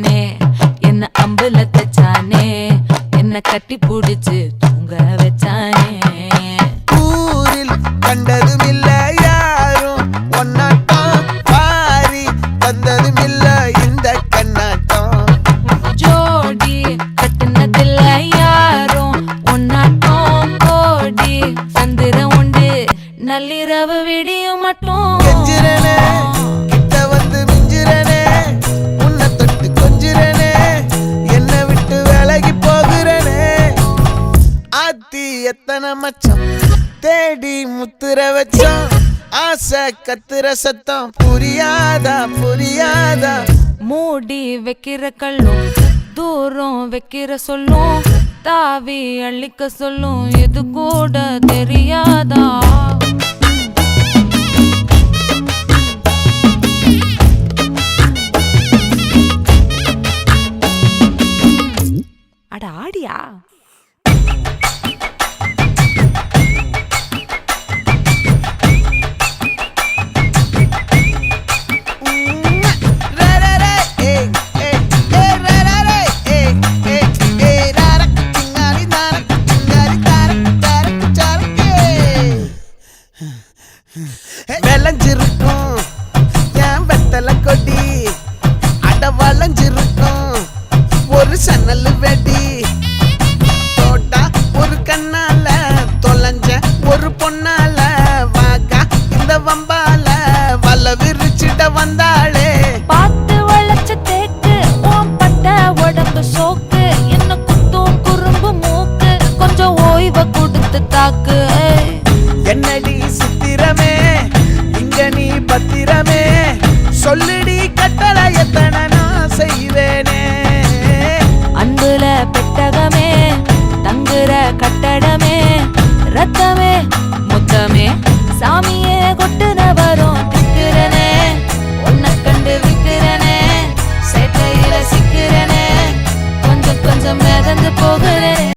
வச்சானே என்ன அம்புல தச்சானே என்ன கட்டி புடிச்சு தூங்க வச்சானே. ஊரில் கண்டதும் இல்ல யாரும் ஒன்னாட்டம் பாரி வந்ததும் இல்ல இந்த கண்ணாட்டம். ஜோடி கட்டுனதில்ல யாரும் ஒன்னாட்டம் கோடி சந்திரம் உண்டு நள்ளிரவு விடியும் மட்டும். கெஞ்சிரனே கிட்ட வந்து மிஞ்சிரனே உன்னை தொட்டு கொஞ்சிரனே என்ன விட்டு விலகி போகிறனே. ஆத்தி எத்தனை மச்சம் தேடி முத்துற வச்சோம் ஆசை கத்துற சத்தம் புரியாதா புரியாதா. மூடி வைக்கிற கல்லும் தூரம் வைக்கிற சொல்லும் தாவி அள்ளிக்க சொல்லும் இது கூட தெரியாதா. அட ஆடியா விளைஞ்சிருக்கும் என் வெத்தலை கொடி அட வளைஞ்சிருக்கும் ஒரு சன்னல் வெடி தோட்டா ஒரு கண்ணால தொலைஞ்ச ஒரு பொண்ணால வாக்கா இந்த வம்பால வல விரிச்சிட வந்தாளே. பார்த்து வளைச்ச தேக்கு ஓம் பட்ட உடம்பு சோக்கு என்ன குத்தும் குறும்பு மூக்கு கொஞ்சம் ஓய்வை கொடுத்து தாக்கு. என்னடி சித்திரமே இங்க நீ பத்திரமே சொல்லுடி கட்டளை எத்தனை நான் செய்வேனே. அன்புல பெட்டகமே தங்குற கட்டடமே ரத்தமே முத்தமே சாமி